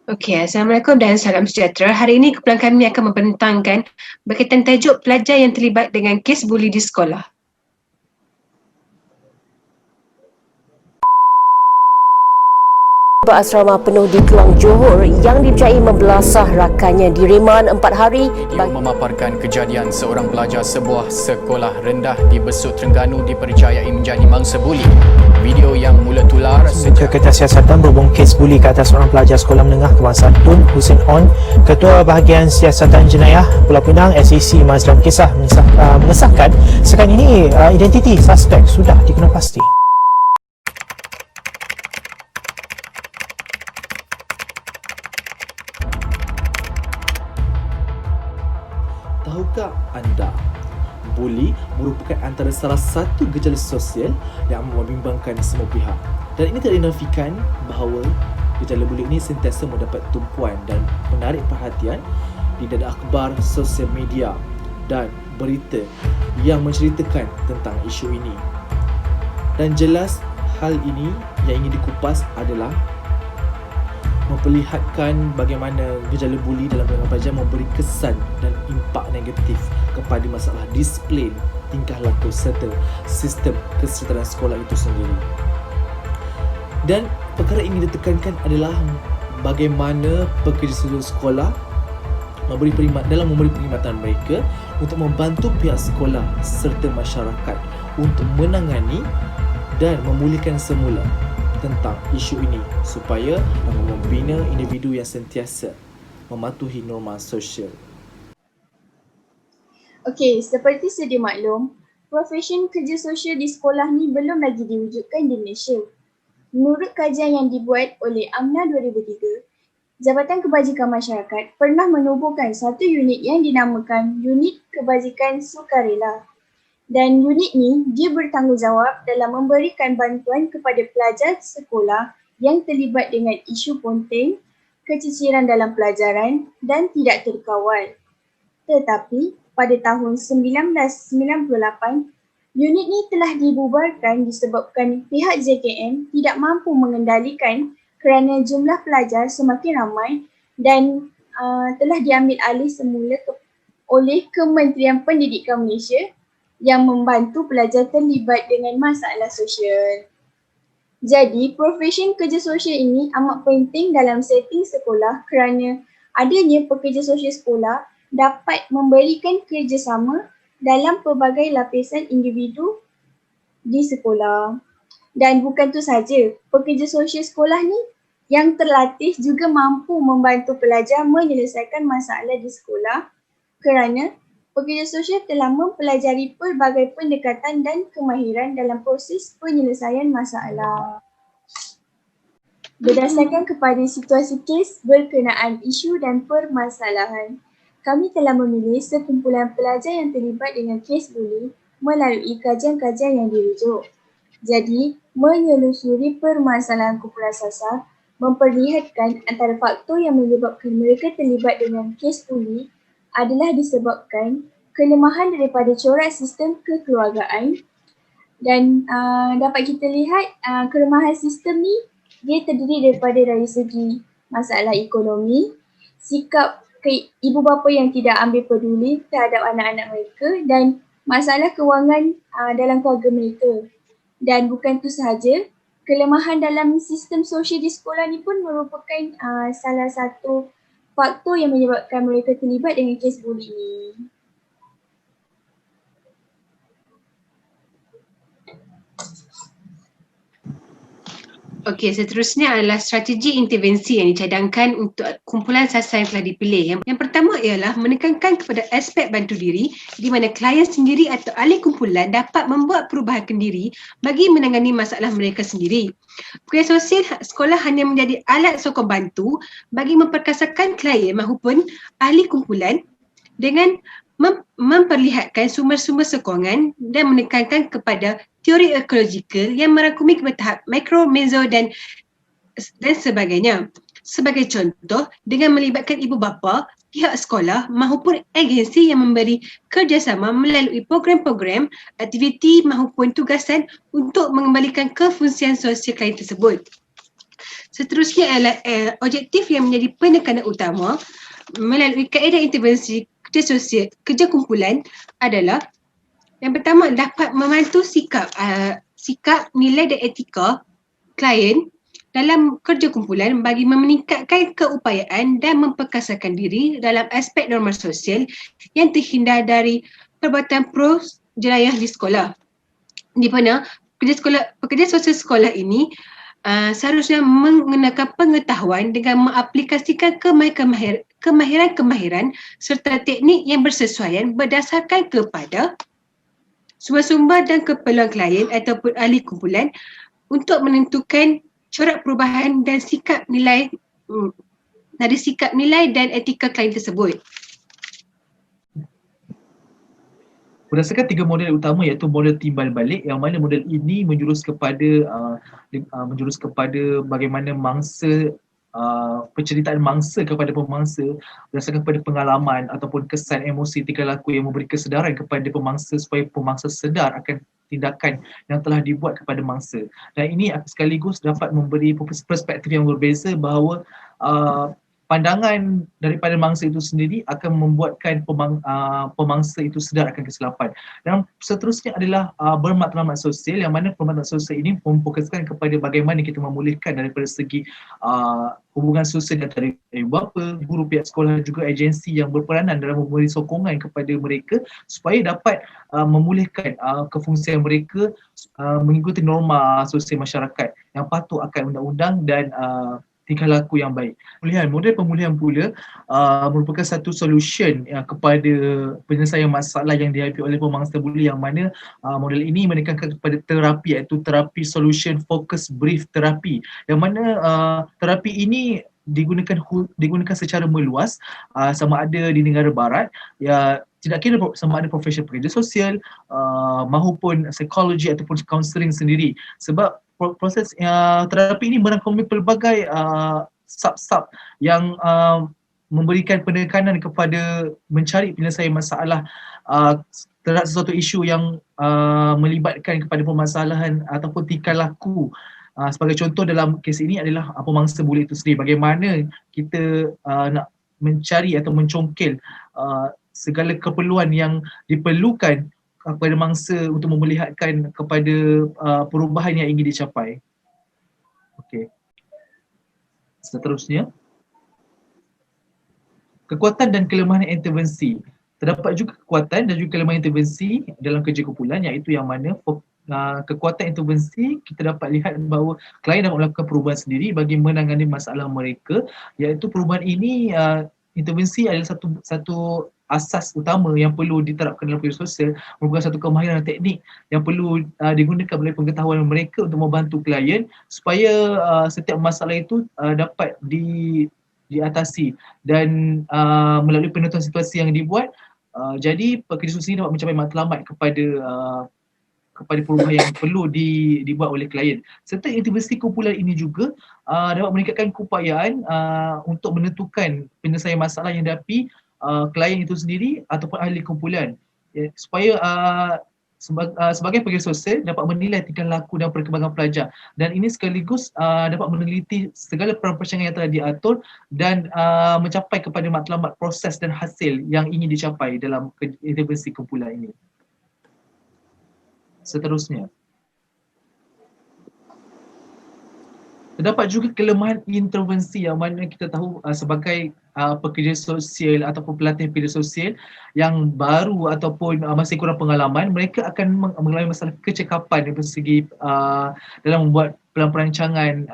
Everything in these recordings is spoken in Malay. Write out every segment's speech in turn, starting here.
Okey, Assalamualaikum dan salam sejahtera. Hari ini kumpulan kami akan membentangkan berkaitan tajuk pelajar yang terlibat dengan kes buli di sekolah. Asrama penuh di Kelang Johor yang dipercayai membelasah rakannya di reman 4 hari. Video memaparkan kejadian seorang pelajar sebuah sekolah rendah di Besut Terengganu dipercayai menjadi mangsa buli. Video yang mula tular sejak Ketua Siasatan berhubung kes buli ke atas seorang pelajar sekolah menengah kebangsaan Tun Hussein On. Ketua Bahagian Siasatan Jenayah Pulau Pinang SEC Mazlan Kisah mengesahkan sekarang ini identiti suspek sudah dikenal pasti. Tahukah anda, buli merupakan antara salah satu gejala sosial yang membimbangkan semua pihak. Dan ini tidak dinafikan bahawa gejala buli ini sentiasa mendapat tumpuan dan menarik perhatian di dada akhbar sosial media dan berita yang menceritakan tentang isu ini. Dan jelas hal ini yang ingin dikupas adalah memperlihatkan bagaimana gejala buli dalam kalangan pelajar memberi kesan dan impak negatif kepada masalah disiplin, tingkah laku serta sistem kesejahteraan sekolah itu sendiri. Dan perkara ini ditekankan adalah bagaimana pekerja sekolah memberi perkhidmatan mereka untuk membantu pihak sekolah serta masyarakat untuk menangani dan memulihkan semula tentang isu ini supaya membina individu yang sentiasa mematuhi norma sosial. Okey, seperti sedia maklum, profession kerja sosial di sekolah ni belum lagi diwujudkan di Malaysia. Menurut kajian yang dibuat oleh AMNA 2003, Jabatan Kebajikan Masyarakat pernah menubuhkan satu unit yang dinamakan Unit Kebajikan Sukarela. Dan unit ni, dia bertanggungjawab dalam memberikan bantuan kepada pelajar sekolah yang terlibat dengan isu ponteng, keciciran dalam pelajaran dan tidak terkawal. Tetapi, pada tahun 1998, unit ni telah dibubarkan disebabkan pihak JKM tidak mampu mengendalikan kerana jumlah pelajar semakin ramai dan telah diambil alih semula oleh Kementerian Pendidikan Malaysia yang membantu pelajar terlibat dengan masalah sosial. Jadi, profession kerja sosial ini amat penting dalam setting sekolah kerana adanya pekerja sosial sekolah dapat memberikan kerjasama dalam pelbagai lapisan individu di sekolah. Dan bukan tu saja, pekerja sosial sekolah ni yang terlatih juga mampu membantu pelajar menyelesaikan masalah di sekolah kerana pekerja sosial telah mempelajari pelbagai pendekatan dan kemahiran dalam proses penyelesaian masalah. Berdasarkan kepada situasi kes berkenaan isu dan permasalahan, kami telah memilih sekumpulan pelajar yang terlibat dengan kes buli melalui kajian-kajian yang dirujuk. Jadi, menyelusuri permasalahan kumpulan sasar memperlihatkan antara faktor yang menyebabkan mereka terlibat dengan kes buli adalah disebabkan kelemahan daripada corak sistem kekeluargaan dan dapat kita lihat kelemahan sistem ni dia terdiri daripada dari segi masalah ekonomi, sikap ibu bapa yang tidak ambil peduli terhadap anak-anak mereka dan masalah kewangan dalam keluarga mereka. Dan bukan itu sahaja, kelemahan dalam sistem sosial di sekolah ni pun merupakan salah satu faktor yang menyebabkan mereka terlibat dengan kes buli ini. Okey, seterusnya adalah strategi intervensi yang dicadangkan untuk kumpulan sasar yang telah dipilih. Yang pertama ialah menekankan kepada aspek bantu diri di mana klien sendiri atau ahli kumpulan dapat membuat perubahan kendiri bagi menangani masalah mereka sendiri. Pekerja sosial sekolah hanya menjadi alat sokong bantu bagi memperkasakan klien maupun ahli kumpulan dengan memperlihatkan sumber-sumber sokongan dan menekankan kepada teori ekologikal yang merangkumi kepada tahap mikro, meso dan sebagainya. Sebagai contoh, dengan melibatkan ibu bapa, pihak sekolah maupun agensi yang memberi kerjasama melalui program-program, aktiviti maupun tugasan untuk mengembalikan kefungsian sosial klien tersebut. Seterusnya adalah objektif yang menjadi penekanan utama melalui kaedah intervensi kerja kumpulan adalah yang pertama, dapat membantu sikap nilai dan etika klien dalam kerja kumpulan bagi meningkatkan keupayaan dan memperkasakan diri dalam aspek norma sosial yang terhindar dari perbuatan pro jenayah di sekolah. Di mana pekerja sosial sekolah ini seharusnya mengenakan pengetahuan dengan mengaplikasikan kemahiran serta teknik yang bersesuaian berdasarkan kepada sumber-sumber dan keperluan klien ataupun ahli kumpulan untuk menentukan corak perubahan dan sikap nilai dan etika klien tersebut. Berdasarkan 3 model utama iaitu model timbal balik, yang mana model ini menjurus kepada bagaimana mangsa penceritaan mangsa kepada pemangsa berdasarkan kepada pengalaman ataupun kesan emosi tingkah laku yang memberi kesedaran kepada pemangsa supaya pemangsa sedar akan tindakan yang telah dibuat kepada mangsa. Dan ini sekaligus dapat memberi perspektif yang berbeza bahawa pandangan daripada mangsa itu sendiri akan membuatkan pemangsa itu sedar akan kesilapan. Dan seterusnya adalah bermatlamat sosial, yang mana bermatlamat sosial ini memfokuskan kepada bagaimana kita memulihkan daripada segi hubungan sosial antara ibu bapa, guru, pihak sekolah dan juga agensi yang berperanan dalam memberi sokongan kepada mereka supaya dapat memulihkan kefungsian mereka mengikuti norma sosial masyarakat yang patuh akan undang-undang dan tingkah laku yang baik. Model pemulihan pula merupakan satu solution kepada penyelesaian masalah yang dihadapi oleh pemangsa buli, yang mana model ini menekankan kepada terapi, iaitu terapi solution focus brief terapi, yang mana terapi ini digunakan secara meluas sama ada di negara barat, ya tidak kira sama ada profesi pekerja sosial maupun psikologi ataupun kaunseling sendiri, sebab proses terapi ini merangkumi pelbagai sub-sub yang memberikan penekanan kepada mencari penyelesaian masalah terhadap sesuatu isu yang melibatkan kepada permasalahan ataupun tingkah laku. Sebagai contoh dalam kes ini adalah pemangsa buli itu sendiri. Bagaimana kita nak mencari atau mencongkel segala keperluan yang diperlukan kepada mangsa untuk memelihatkan kepada perubahan yang ingin dicapai. Okey. Seterusnya, kekuatan dan kelemahan intervensi. Terdapat juga kekuatan dan juga kelemahan intervensi dalam kerja kumpulan, iaitu yang mana kekuatan intervensi kita dapat lihat bahawa klien dapat melakukan perubahan sendiri bagi menangani masalah mereka, iaitu perubahan ini intervensi adalah satu asas utama yang perlu diterapkan dalam kerja sosial, merupakan satu kemahiran teknik yang perlu digunakan oleh pengetahuan mereka untuk membantu klien supaya setiap masalah itu dapat diatasi dan melalui penentuan situasi yang dibuat, jadi pekerja sosial dapat mencapai matlamat kepada perubahan yang perlu dibuat oleh klien. Serta intervensi kumpulan ini juga dapat meningkatkan keupayaan untuk menentukan penyelesaian masalah yang dihadapi klien itu sendiri ataupun ahli kumpulan, supaya sebagai pekerja sosial dapat menilai tingkah laku dan perkembangan pelajar, dan ini sekaligus dapat meneliti segala peran-perancangan yang telah diatur dan mencapai kepada matlamat proses dan hasil yang ingin dicapai dalam intervensi kumpulan ini. Seterusnya, terdapat juga kelemahan intervensi, yang mana kita tahu sebagai pekerja sosial ataupun pelatih pekerja sosial yang baru ataupun masih kurang pengalaman, mereka akan mengalami masalah kecekapan dari segi dalam membuat perancangan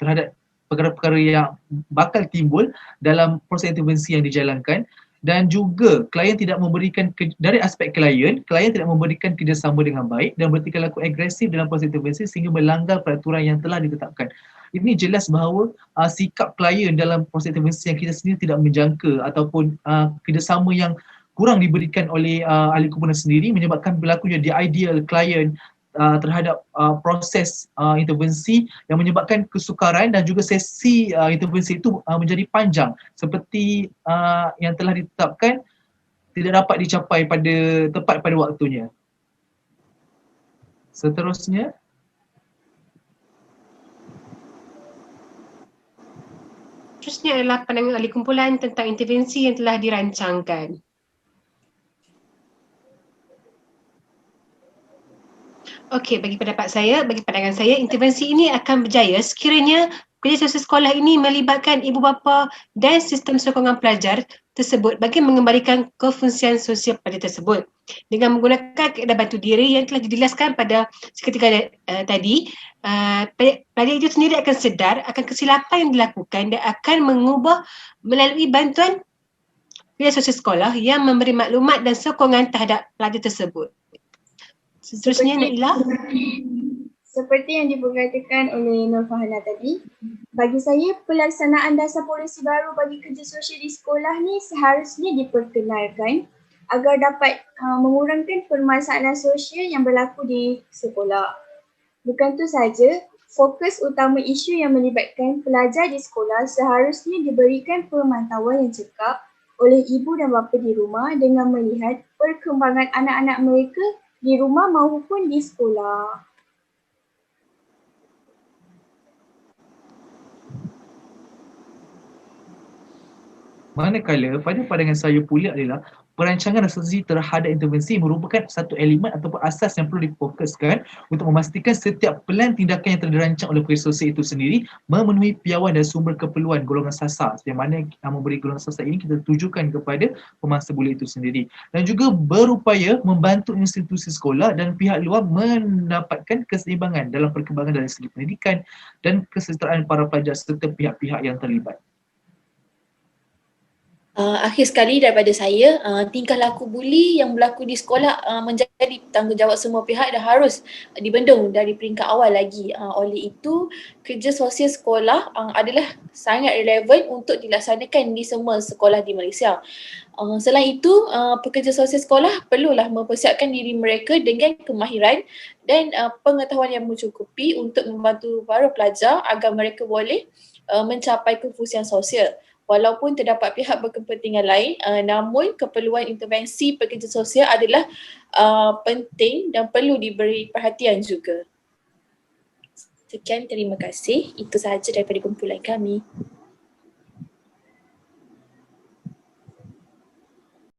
terhadap perkara-perkara yang bakal timbul dalam proses intervensi yang dijalankan. Dan juga klien tidak memberikan, dari aspek klien tidak memberikan kerjasama dengan baik dan bertingkah laku agresif dalam proses intervensi sehingga melanggar peraturan yang telah ditetapkan. Ini jelas bahawa sikap klien dalam proses intervensi yang kita sendiri tidak menjangka ataupun kerjasama yang kurang diberikan oleh ahli kumpulan sendiri menyebabkan berlakunya the ideal klien terhadap proses intervensi yang menyebabkan kesukaran dan juga sesi intervensi itu menjadi panjang seperti yang telah ditetapkan, tidak dapat dicapai tepat pada waktunya. Seterusnya, Seterusnya adalah pandangan ahli kumpulan tentang intervensi yang telah dirancangkan. Okey, bagi pandangan saya, intervensi ini akan berjaya sekiranya kerja sosial sekolah ini melibatkan ibu bapa dan sistem sokongan pelajar tersebut bagi mengembalikan kefungsian sosial pelajar tersebut. Dengan menggunakan kaedah bantu diri yang telah dijelaskan pada seketika tadi, pelajar itu sendiri akan sedar akan kesilapan yang dilakukan dan akan mengubah melalui bantuan kerja sosial sekolah yang memberi maklumat dan sokongan terhadap pelajar tersebut. Seterusnya, Naila. Seperti yang diperkatakan oleh Nur Fahana tadi, bagi saya pelaksanaan dasar polisi baru bagi kerja sosial di sekolah ni seharusnya diperkenalkan agar dapat mengurangkan permasalahan sosial yang berlaku di sekolah. Bukan itu saja, fokus utama isu yang melibatkan pelajar di sekolah seharusnya diberikan pemantauan yang cekap oleh ibu dan bapa di rumah dengan melihat perkembangan anak-anak mereka di rumah maupun di sekolah. Manakala pada pandangan saya pula adalah perancangan dan strategi terhadap intervensi merupakan satu elemen ataupun asas yang perlu difokuskan untuk memastikan setiap pelan tindakan yang telah dirancang oleh pekerja sosial itu sendiri memenuhi piawai dan sumber keperluan golongan sasar. Yang mana memberi golongan sasar ini kita tujukan kepada pemangsa buli itu sendiri. Dan juga berupaya membantu institusi sekolah dan pihak luar mendapatkan keseimbangan dalam perkembangan dari segi pendidikan dan kesejahteraan para pelajar serta pihak-pihak yang terlibat. Akhir sekali daripada saya, tingkah laku buli yang berlaku di sekolah menjadi tanggungjawab semua pihak dan harus dibendung dari peringkat awal lagi. Oleh itu, kerja sosial sekolah adalah sangat relevan untuk dilaksanakan di semua sekolah di Malaysia. Selain itu, pekerja sosial sekolah perlulah mempersiapkan diri mereka dengan kemahiran dan pengetahuan yang mencukupi untuk membantu para pelajar agar mereka boleh mencapai kefungsian sosial. Walaupun terdapat pihak berkepentingan lain, namun keperluan intervensi pekerja sosial adalah penting dan perlu diberi perhatian juga. Sekian, terima kasih. Itu sahaja daripada kumpulan kami.